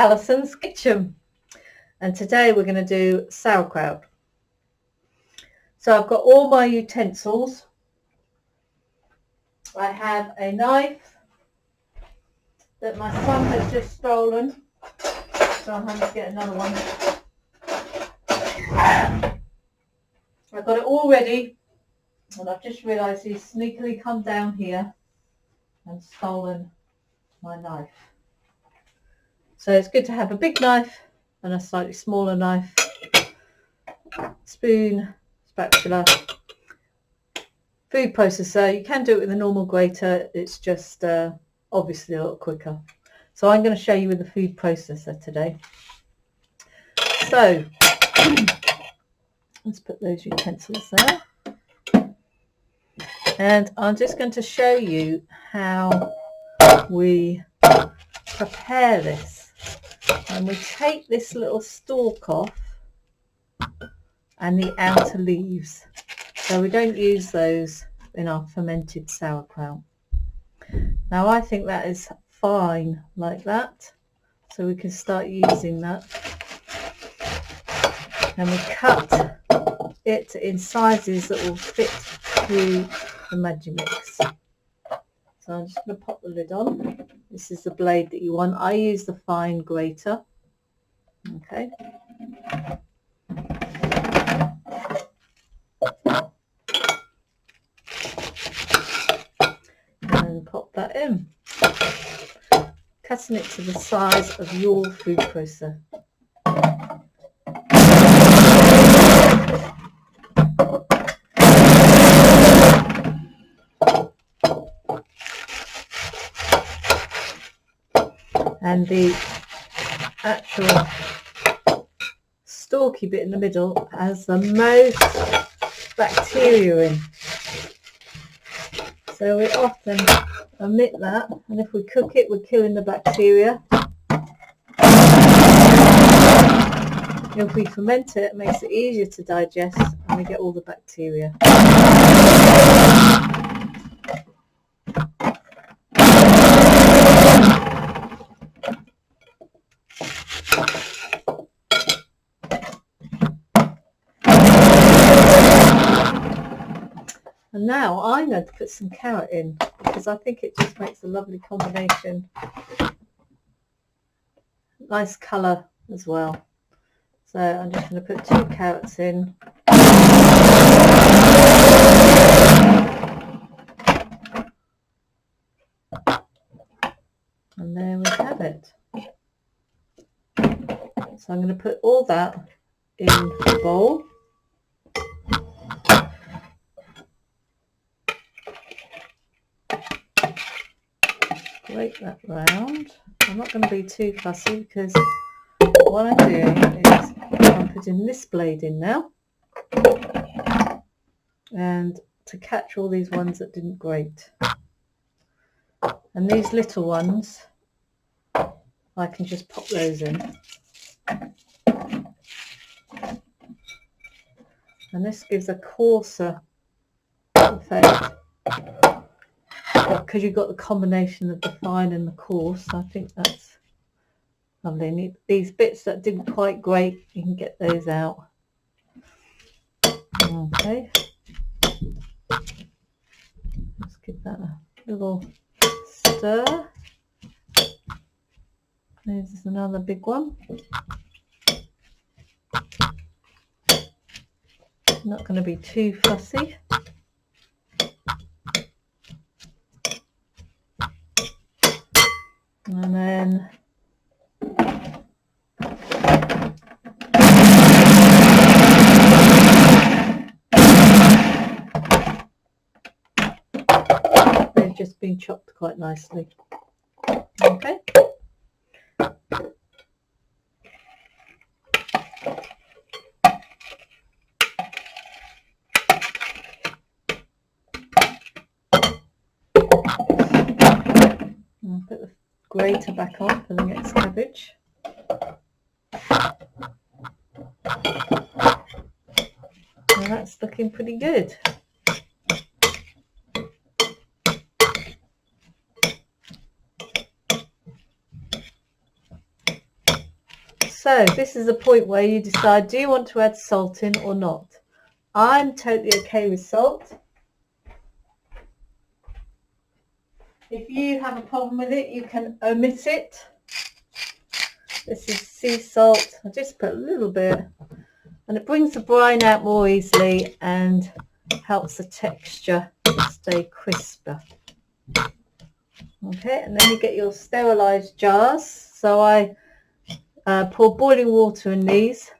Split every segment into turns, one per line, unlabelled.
Alison's Kitchen, and today we're going to do sauerkraut. So I've got all my utensils. I have a knife that my son has just stolen, so I'm having to get another one. I've got it all ready, and I've just realised he's sneakily come down here and stolen my knife. So it's good to have a big knife and a slightly smaller knife, spoon, spatula, food processor. You can do it with a normal grater, it's just obviously a lot quicker. So I'm going to show you with the food processor today. So let's put those utensils there. And I'm just going to show you how we prepare this. And we take this little stalk off and the outer leaves. So we don't use those in our fermented sauerkraut. Now I think that is fine like that. So we can start using that. And we cut it in sizes that will fit through the Magimix. So I'm just going to pop the lid on. This is the blade that you want. I use the fine grater. Okay. And pop that in. Cutting it to the size of your food processor. And the actual stalky bit in the middle has the most bacteria in. So we often omit that, and if we cook it, we're killing the bacteria. If we ferment it, it makes it easier to digest, and we get all the bacteria. And now I'm going to put some carrot in because I think it just makes a lovely combination. Nice colour as well. So I'm just going to put 2 carrots in. And there we have it. So I'm going to put all that in the bowl. Grate that round. I'm not going to be too fussy because what I'm doing is I'm putting this blade in now, and to catch all these ones that didn't grate. And these little ones, I can just pop those in. And this gives a coarser effect. Because you've got the combination of the fine and the coarse, I think that's lovely. These bits that didn't quite grate, you can get those out. Okay. Let's give that a little stir. There's another big one. Not going to be too fussy. And then they've just been chopped quite nicely. Okay. I'll put the grater back on for the next cabbage. Well, that's looking pretty good. So this is the point where you decide, do you want to add salt in or not? I'm totally okay with salt. If you have a problem with it, you can omit it. This is sea salt. I just put a little bit, and it brings the brine out more easily and helps the texture stay crisper. Okay, and then you get your sterilised jars. So I pour boiling water in these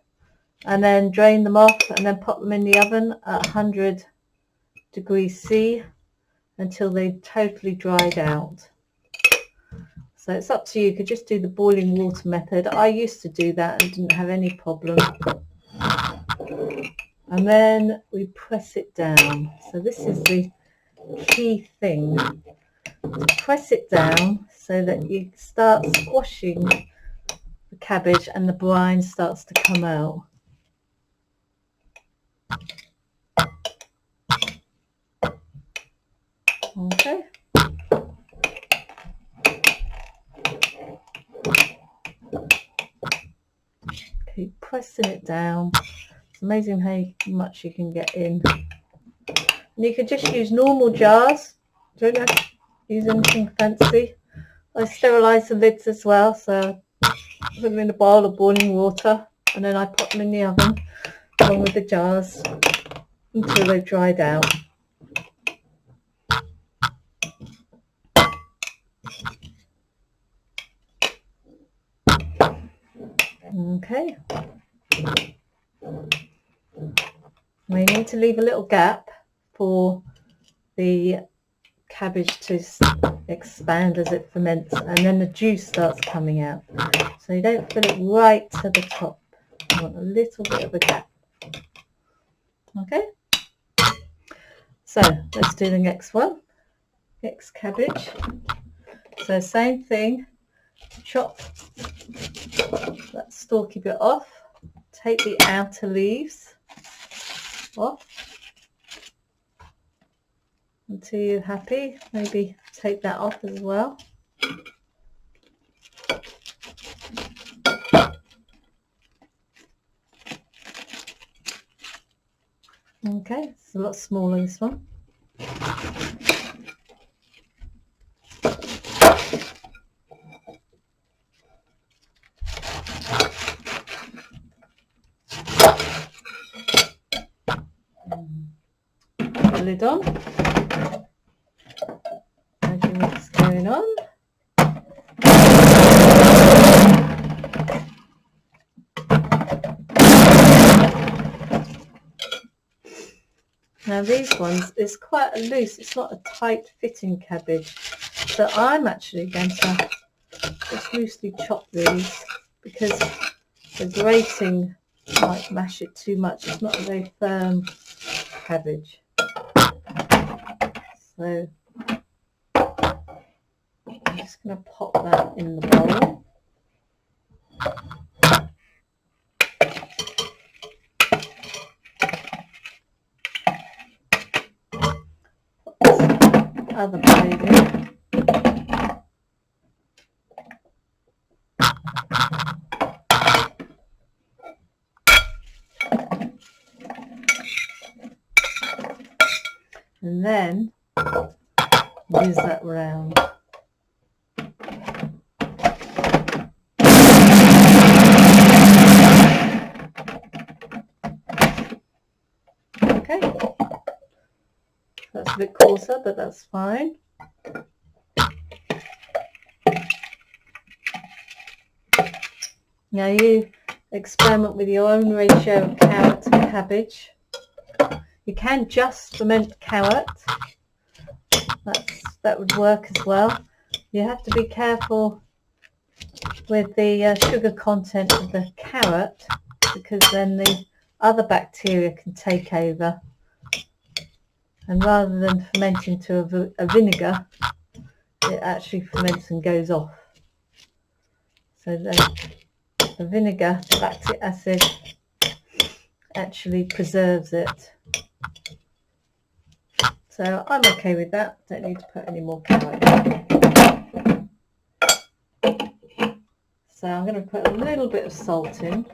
and then drain them off and then pop them in the oven at 100 degrees C until they've totally dried out. So it's up to you. You could just do the boiling water method. I used to do that and didn't have any problem. And then we press it down. So this is the key thing. To press it down so that you start squashing the cabbage and the brine starts to come out. Okay. Keep pressing it down. It's amazing how much you can get in. And you can just use normal jars. Don't have to use anything fancy. I sterilise the lids as well, so I put them in a bowl of boiling water and then I put them in the oven along with the jars until they've dried out. Okay. We need to leave a little gap for the cabbage to expand as it ferments, and then the juice starts coming out. So you don't fill it right to the top. You want a little bit of a gap. Okay. So let's do the next one. Next cabbage. So same thing. Chop that stalky bit off. Take the outer leaves off until you're happy. Maybe take that off as well. Okay, it's a lot smaller, this one. Put the lid on. Imagine what's going on. Now these ones is quite a loose, it's not a tight fitting cabbage. So I'm actually going to just loosely chop these because the grating might mash it too much. It's not a very firm cabbage. So I'm just going to pop that in the bowl. Other blade in. And then use that round. Okay. That's a bit coarser, but that's fine. Now you experiment with your own ratio of carrot to cabbage. You can just ferment carrot. That would work as well. You have to be careful with the sugar content of the carrot because then the other bacteria can take over. And rather than fermenting to a vinegar, it actually ferments and goes off. So the vinegar, the lactic acid, actually preserves it. So I'm okay with that. Don't need to put any more carrot. So I'm going to put a little bit of salt in.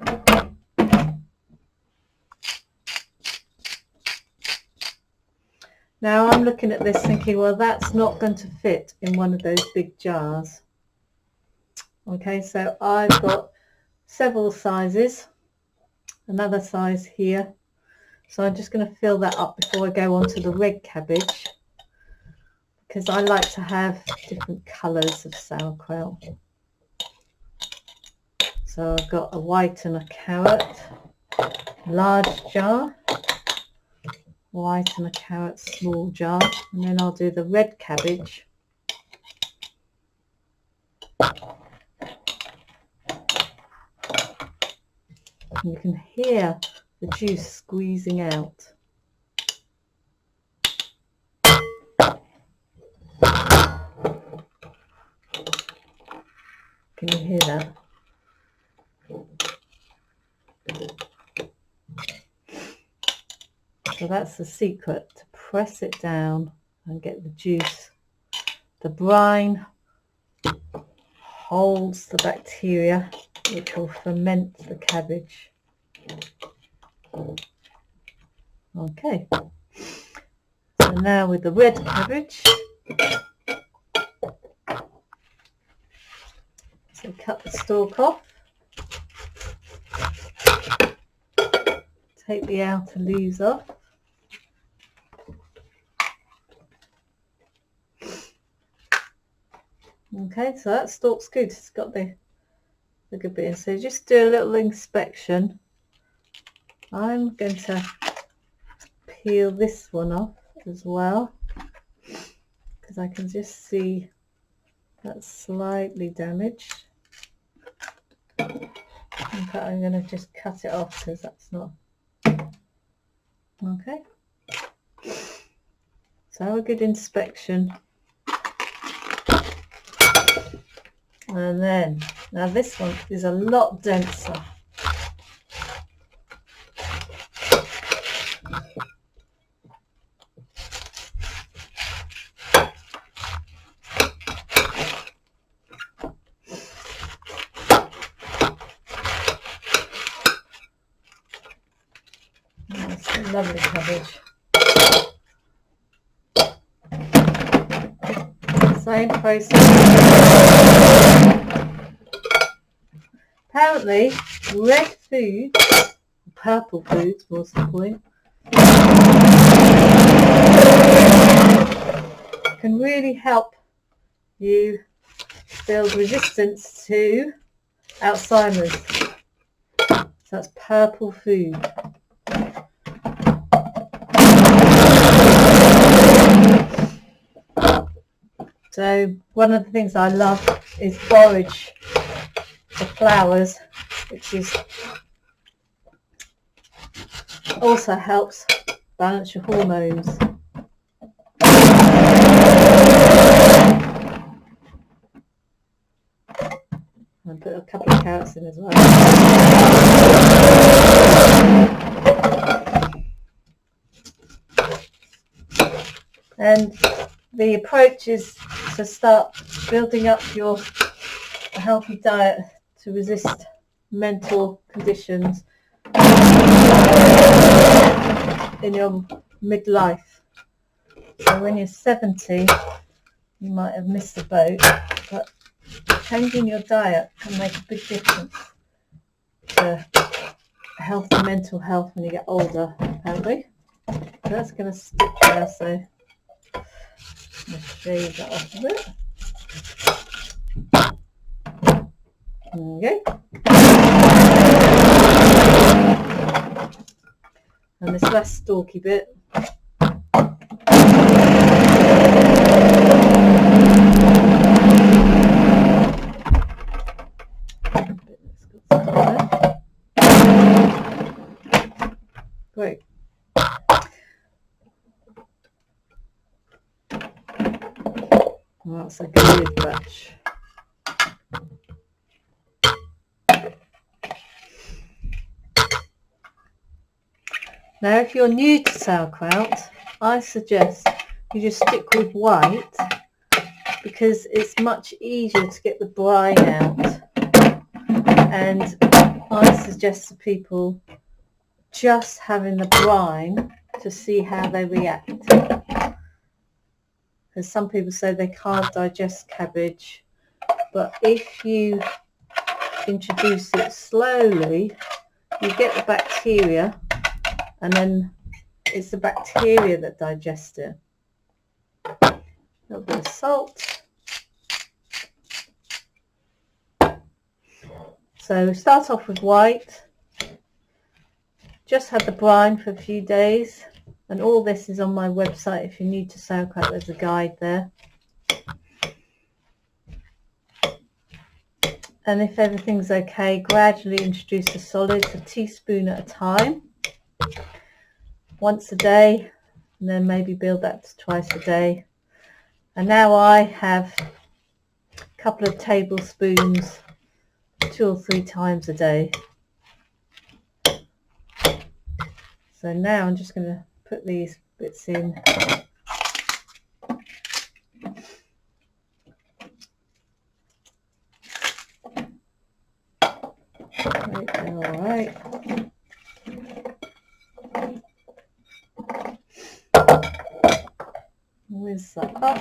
Now I'm looking at this thinking, well, that's not going to fit in one of those big jars. Okay, so I've got several sizes, another size here. So I'm just going to fill that up before I go on to the red cabbage, because I like to have different colours of sauerkraut. So I've got a white and a carrot, large jar, white and a carrot, small jar, and then I'll do the red cabbage. And you can hear the juice squeezing out. Can you hear that? So that's the secret, to press it down and get the juice. The brine holds the bacteria which will ferment the cabbage. Okay, so now with the red cabbage, so cut the stalk off, take the outer leaves off. Okay, so that stalk's good, it's got the good bit in. So just do a little inspection. I'm going to peel this one off as well, because I can just see that's slightly damaged. In fact, I'm going to just cut it off because that's not okay. So have a good inspection. And then, now this one is a lot denser. That's a lovely cabbage. Same process. Apparently, red food, purple foods, was the point, can really help you build resistance to Alzheimer's. So that's purple food. So one of the things I love is borage, the flowers, which is also helps balance your hormones. And put a couple of carrots in as well. And the approach is to start building up your healthy diet to resist mental conditions in your midlife. So when you're 70, you might have missed the boat, but changing your diet can make a big difference to healthy mental health when you get older, apparently. So that's going to stick there, so I'll shave that off a bit. Okay. And this last stalky bit, great. Well, that's a good batch. Now, if you're new to sauerkraut, I suggest you just stick with white because it's much easier to get the brine out. And I suggest to people just having the brine to see how they react. Because some people say they can't digest cabbage, but if you introduce it slowly, you get the bacteria, and then it's the bacteria that digest it. A little bit of salt. So start off with white. Just had the brine for a few days, and all this is on my website. If you're new to SauerKraut, there's a guide there. And if everything's okay, gradually introduce the solids, a teaspoon at a time, once a day, and then maybe build that to twice a day. And now I have a couple of tablespoons 2 or 3 times a day. So now I'm just going to put these bits in. All right. Whiz that up.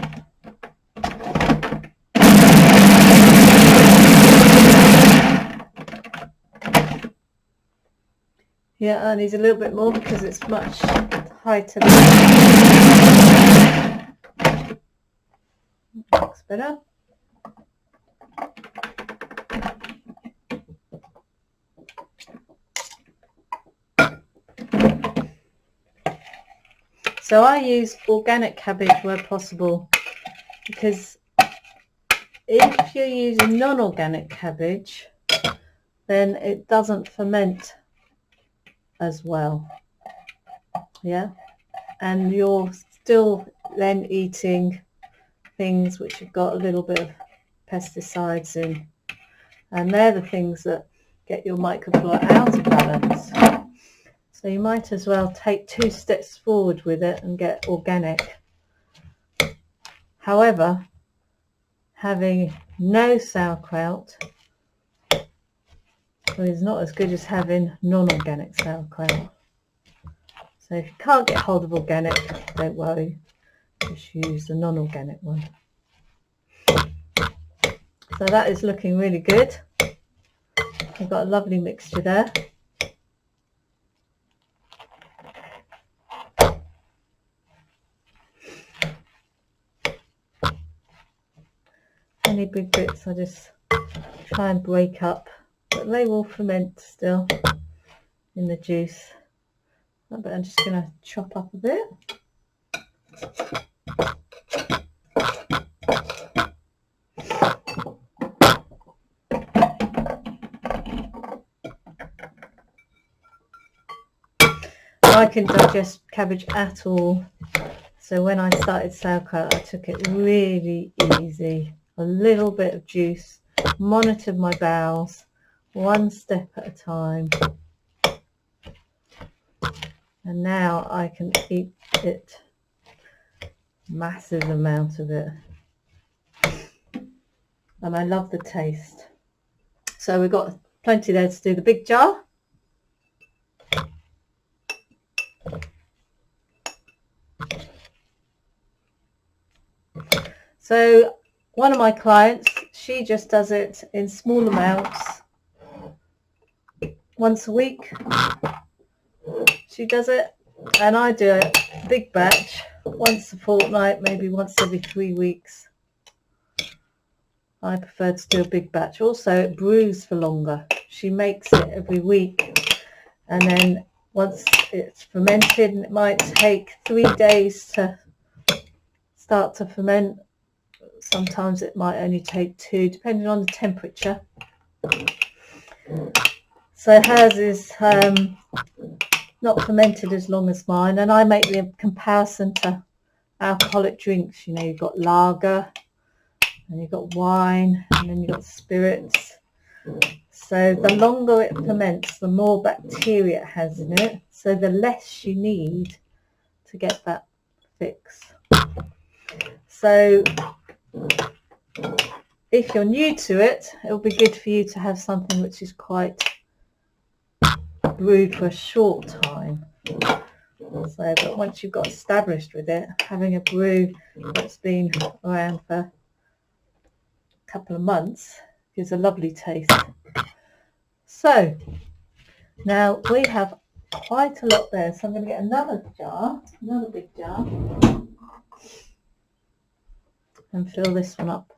Yeah, I need a little bit more because it's much heighter. Looks better. So I use organic cabbage where possible, because if you're using non-organic cabbage, then it doesn't ferment as well. Yeah, and you're still then eating things which have got a little bit of pesticides in, and they're the things that get your microflora out of balance. So you might as well take 2 steps forward with it and get organic. However, having no sauerkraut is not as good as having non-organic sauerkraut. So if you can't get hold of organic, don't worry, just use the non-organic one. So that is looking really good. I've got a lovely mixture there. Any big bits I just try and break up, but they will ferment still in the juice. But I'm just going to chop up a bit. I can digest cabbage at all, so when I started SauerKraut I took it really easy. A little bit of juice, monitored my bowels, 1 step at a time, and now I can eat it, massive amount of it, and I love the taste. So we've got plenty there to do the big jar. So one of my clients, she just does it in small amounts, once a week she does it, and I do it big batch, once a fortnight, maybe once every 3 weeks. I prefer to do a big batch. Also it brews for longer. She makes it every week, and then once it's fermented, and it might take 3 days to start to ferment. Sometimes it might only take 2, depending on the temperature. So hers is not fermented as long as mine, and I make the comparison to alcoholic drinks. You know, you've got lager, and you've got wine, and then you've got spirits. So the longer it ferments, the more bacteria it has in it, so the less you need to get that fix. So if you're new to it, it'll be good for you to have something which is quite brewed for a short time. So, but once you've got established with it, having a brew that's been around for a couple of months gives a lovely taste. So now we have quite a lot there, so I'm going to get another jar, another big jar, and fill this one up.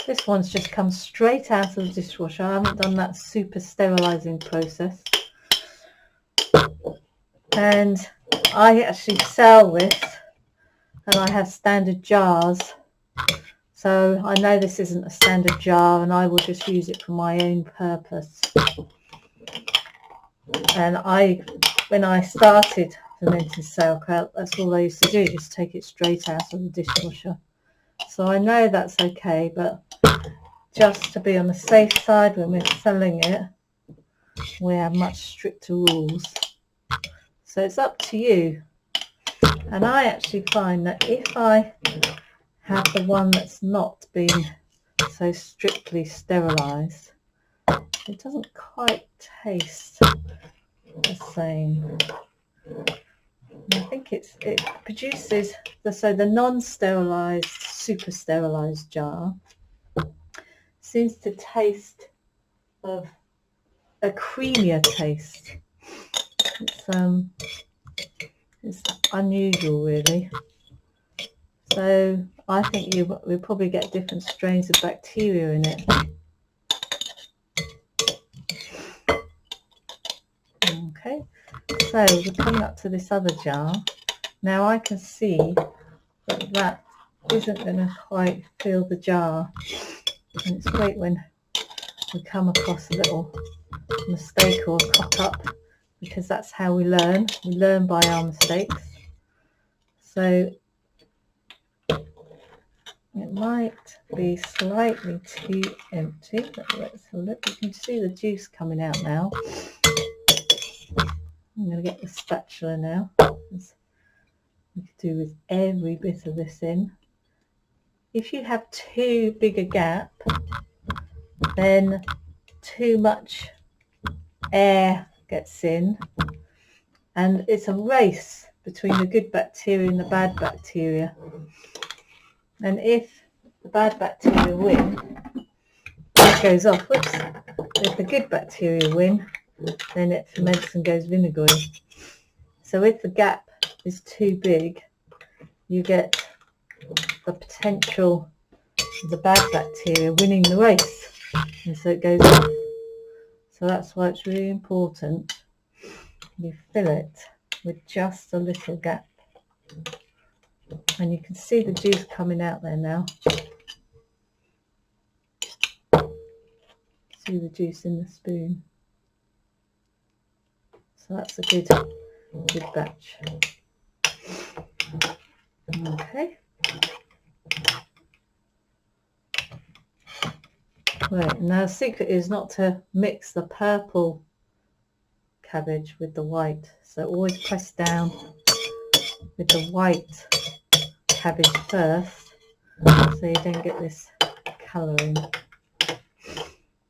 This one's just come straight out of the dishwasher. I haven't done that super sterilising process. And I actually sell this, and I have standard jars. So I know this isn't a standard jar, and I will just use it for my own purpose. And when I started fermenting sauerkraut, that's all I used to do, just take it straight out of the dishwasher. So I know that's okay, but just to be on the safe side when we're selling it, we have much stricter rules. So it's up to you. And I actually find that if I have the one that's not been so strictly sterilised, it doesn't quite taste the same. I think it produces the non-sterilised, super sterilised jar seems to taste of a creamier taste. It's unusual, really. So I think we'll probably get different strains of bacteria in it. Okay, so we're coming up to this other jar. Now I can see that isn't going to quite fill the jar, and it's great when we come across a little mistake or a cock up, because that's how we learn. We learn by our mistakes. So it might be slightly too empty, but let's have a look. You can see the juice coming out now. I'm going to get the spatula now. We could do with every bit of this in. If you have too big a gap, then too much air gets in, and it's a race between the good bacteria and the bad bacteria. And if the bad bacteria win, it goes off. Whoops. If the good bacteria win, then it ferments and goes vinegary. So if the gap is too big, you get the potential of the bad bacteria winning the race, and so it goes off. So that's why it's really important you fill it with just a little gap. And you can see the juice coming out there now. See the juice in the spoon. So that's a good batch. Okay. Right, now the secret is not to mix the purple cabbage with the white. So always press down with the white cabbage first, so you don't get this colouring.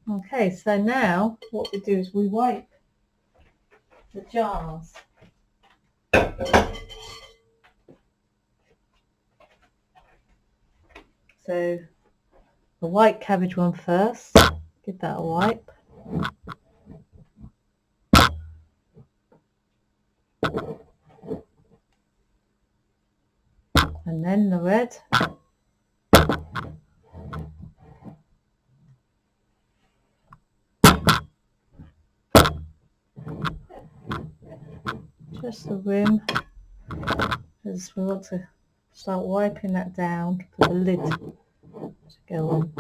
Okay, so now what we do is we wipe the jars. So the white cabbage one first, give that a wipe. And then the red. Just the rim, because we want to start wiping that down for the lid to go on.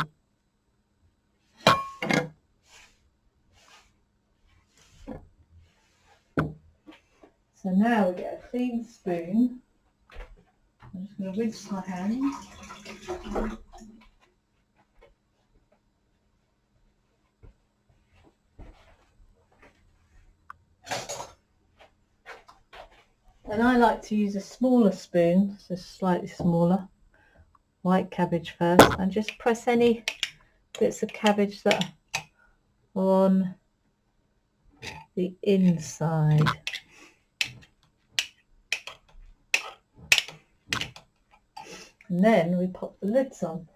So now we get a clean spoon. I'm just going to rinse my hands. And I like to use a smaller spoon, so slightly smaller, white cabbage first, and just press any bits of cabbage that are on the inside. And then we pop the lids on.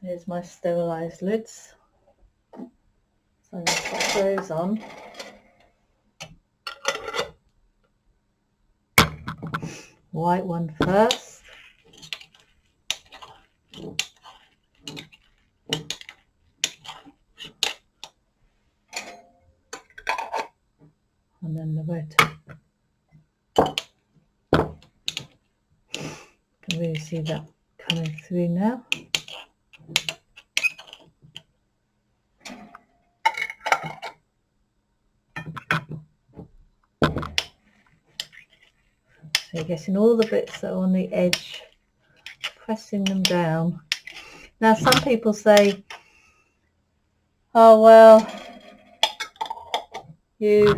Here's my sterilised lids. So I'm going to pop those on. White one first. And then the red. You can really see that coming through now. So you're getting all the bits that are on the edge, pressing them down. Now some people say, oh well, you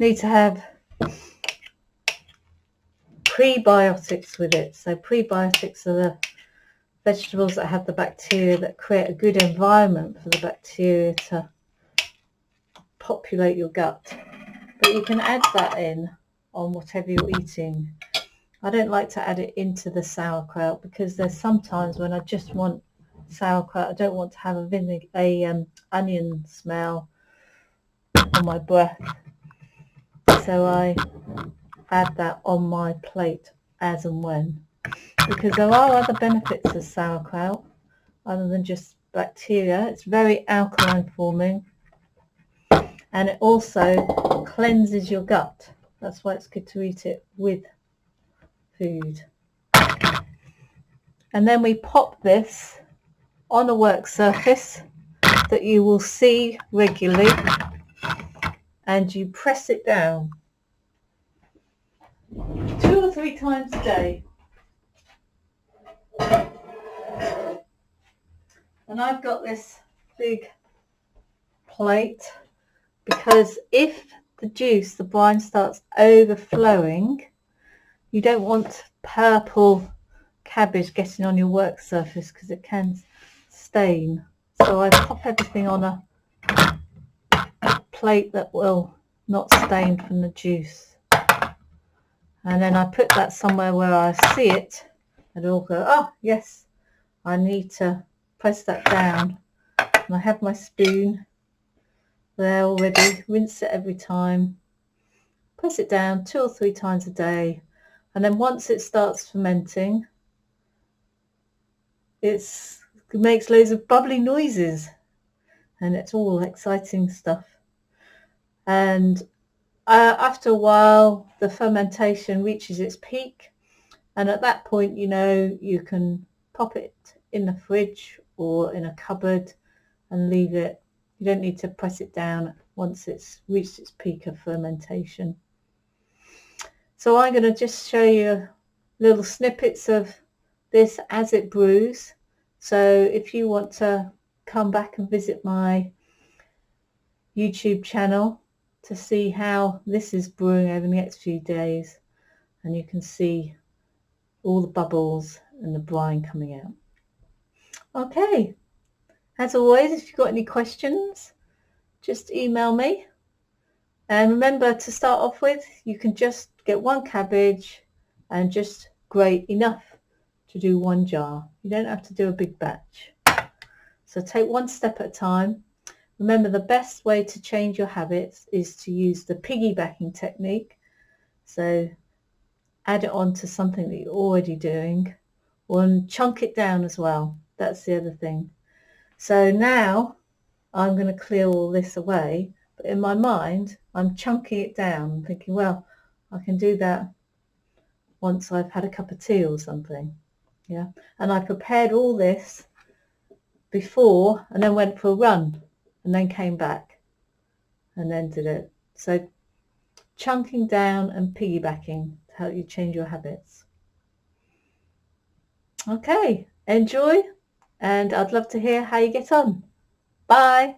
need to have prebiotics with it. So prebiotics are the vegetables that have the bacteria that create a good environment for the bacteria to populate your gut. But you can add that in on whatever you're eating. I don't like to add it into the sauerkraut because there's sometimes when I just want sauerkraut, I don't want to have a onion smell on my breath. So I add that on my plate as and when. Because there are other benefits of sauerkraut other than just bacteria. It's very alkaline forming, and it also cleanses your gut. That's why it's good to eat it with food. And then we pop this on a work surface that you will see regularly, and you press it down 2 or 3 times a day. And I've got this big plate because if the juice, the brine, starts overflowing, you don't want purple cabbage getting on your work surface because it can stain. So I pop everything on a plate that will not stain from the juice. And then I put that somewhere where I see it and it'll go, oh yes, I need to press that down. And I have my spoon there already, rinse it every time, press it down 2 or 3 times a day, and then once it starts fermenting, it makes loads of bubbly noises and it's all exciting stuff. And after a while the fermentation reaches its peak, and at that point, you know, you can pop it in the fridge or in a cupboard and leave it. You don't need to press it down once it's reached its peak of fermentation. So I'm going to just show you little snippets of this as it brews. So if you want to come back and visit my YouTube channel to see how this is brewing over the next few days, and you can see all the bubbles and the brine coming out. Okay, as always, if you've got any questions, just email me. And remember, to start off with, you can just get 1 cabbage and just grate enough to do 1 jar. You don't have to do a big batch. So take 1 step at a time. Remember, the best way to change your habits is to use the piggybacking technique. So add it on to something that you're already doing, or chunk it down as well. That's the other thing. So now I'm going to clear all this away, but in my mind I'm chunking it down. I'm thinking, well, I can do that once I've had a cup of tea or something. Yeah, and I prepared all this before and then went for a run and then came back and then did it. So chunking down and piggybacking to help you change your habits. Okay, enjoy, and I'd love to hear how you get on. Bye.